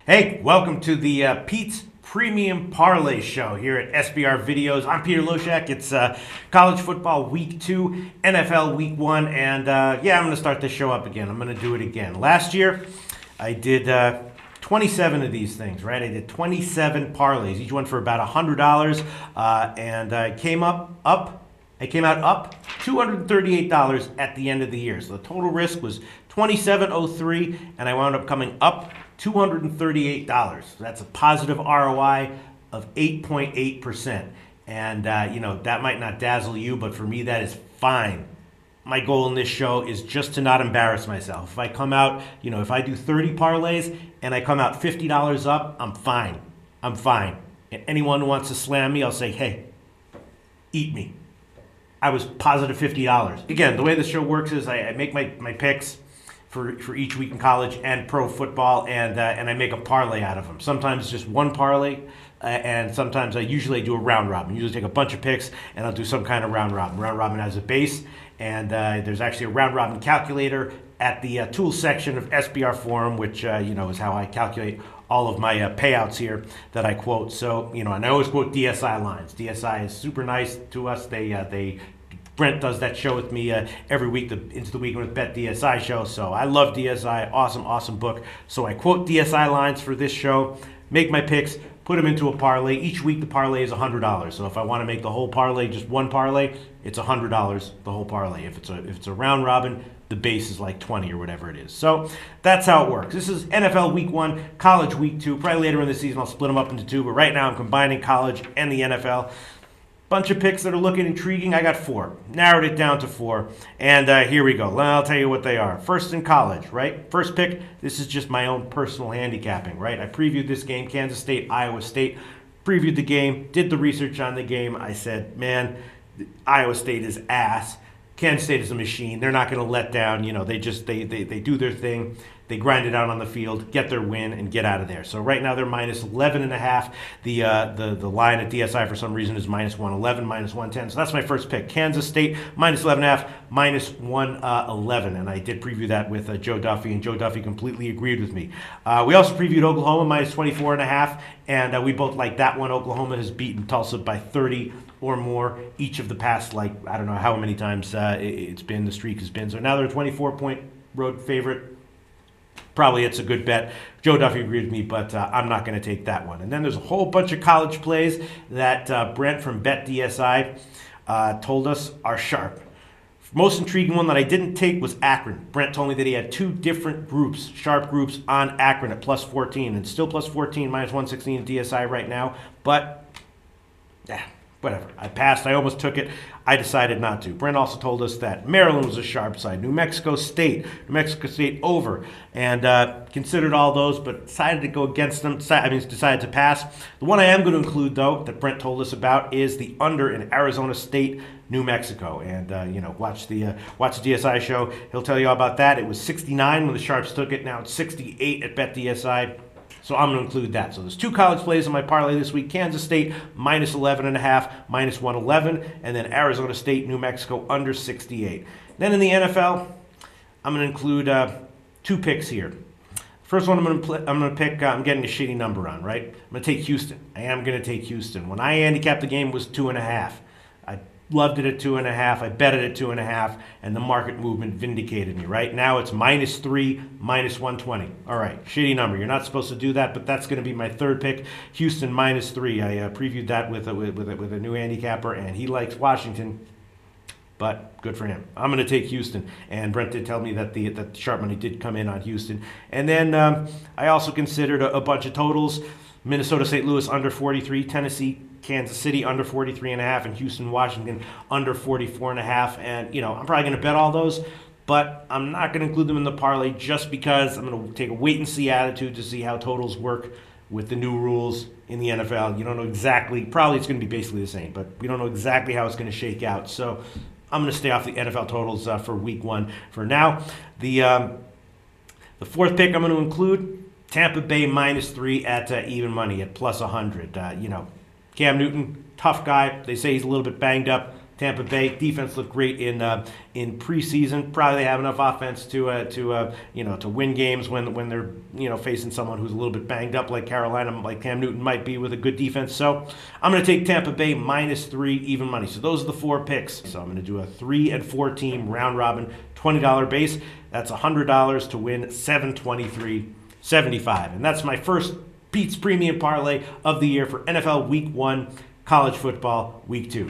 Hey, welcome to the Pete's Premium Parlay Show here at SBR Videos. I'm Peter Loshak. It's college football week 2, NFL week 1, and I'm going to start this show up again. I'm going to do it again. Last year, I did 27 of these things, right? I did 27 parlays, each one for about $100, and I came out up $238 at the end of the year. So the total risk was $27.03, and I wound up coming up $238. That's a positive ROI of 8.8%. And, that might not dazzle you, but for me, that is fine. My goal in this show is just to not embarrass myself. If I come out, if I do 30 parlays and I come out $50 up, I'm fine. I'm fine. And anyone who wants to slam me, I'll say, hey, eat me. I was positive $50. Again, the way the show works is I make my picks for each week in college and pro football, and I make a parlay out of them. Sometimes it's just one parlay, and sometimes I usually do a round robin. I usually take a bunch of picks, and I'll do some kind of round robin. Round robin has a base, and there's actually a round robin calculator at the tools section of SBR Forum, which is how I calculate all of my payouts here that I quote. So, and I always quote DSI lines. DSI is super nice to us. Brent does that show with me every week, Into the Weekend with Bet DSI show. So I love DSI. Awesome book. So I quote DSI lines for this show, make my picks, put them into a parlay. Each week the parlay is $100. So if I want to make the whole parlay just one parlay, it's $100 the whole parlay. If it's a round robin, the base is like 20 or whatever it is. So that's how it works. This is NFL week 1, college week 2. Probably later in the season I'll split them up into 2, but right now I'm combining college and the NFL. Bunch of picks that are looking intriguing. I got 4. Narrowed it down to 4. And here we go. I'll tell you what they are. First in college, right? First pick, this is just my own personal handicapping, right? I previewed this game, Kansas State, Iowa State. Previewed the game, did the research on the game. I said, man, Iowa State is ass. Kansas State is a machine. They're not going to let down. They do their thing. They grind it out on the field, get their win, and get out of there. So right now they're minus 11.5. The line at DSI for some reason is minus 111, minus 110. So that's my first pick. Kansas State minus 11.5, minus 111. And I did preview that with Joe Duffy, and Joe Duffy completely agreed with me. We also previewed Oklahoma minus 24.5, and we both like that one. Oklahoma has beaten Tulsa by 30 or more each of the past, I don't know how many times the streak has been. So now they're a 24-point road favorite. Probably it's a good bet. Joe Duffy agreed with me, but I'm not going to take that one. And then there's a whole bunch of college plays that Brent from Bet DSI told us are sharp. Most intriguing one that I didn't take was Akron. Brent told me that he had 2 different groups, sharp groups on Akron at plus 14, and still plus 14, minus 116 at DSI right now. But, whatever. I passed. I almost took it. I decided not to. Brent also told us that Maryland was a sharp side. New Mexico State over. And considered all those, but decided to go against them. Decided to pass. The one I am going to include, though, that Brent told us about is the under in Arizona State, New Mexico. And, watch the DSI show. He'll tell you all about that. It was 69 when the Sharps took it. Now it's 68 at Bet DSI. So I'm going to include that. So there's 2 college plays in my parlay this week. Kansas State, minus 11.5, minus 111. And then Arizona State, New Mexico, under 68. Then in the NFL, I'm going to include 2 picks here. First one I'm going to pick, I'm getting a shitty number on, right? I'm going to take Houston. I am going to take Houston. When I handicapped the game, it was 2.5. I loved it at 2.5. I bet it at 2.5, and the market movement vindicated me. Right now, it's minus 3, minus 120. All right, shitty number. You're not supposed to do that, but that's going to be my third pick. Houston minus 3. I previewed that with a new handicapper, and he likes Washington. But good for him. I'm going to take Houston. And Brent did tell me that the sharp money did come in on Houston. And then I also considered a bunch of totals. Minnesota St. Louis under 43, Tennessee Kansas City under 43.5, and Houston Washington under 44.5. And I'm probably going to bet all those, but I'm not going to include them in the parlay just because I'm going to take a wait and see attitude to see how totals work with the new rules in the NFL. You don't know exactly. Probably it's going to be basically the same, but we don't know exactly how it's going to shake out. So I'm going to stay off the NFL totals for week 1 for now. The fourth pick I'm going to include. Tampa Bay minus 3 at even money at plus 100. Cam Newton, tough guy. They say he's a little bit banged up. Tampa Bay defense looked great in preseason. Probably they have enough offense to win games when they're facing someone who's a little bit banged up like Carolina, like Cam Newton might be with a good defense. So I'm going to take Tampa Bay -3 even money. So those are the 4 picks. So I'm going to do a 3 and 4 team round robin $20 base. That's $100 to win $723.75, and that's my first Pete's Premium Parlay of the year for NFL Week 1, college football Week 2.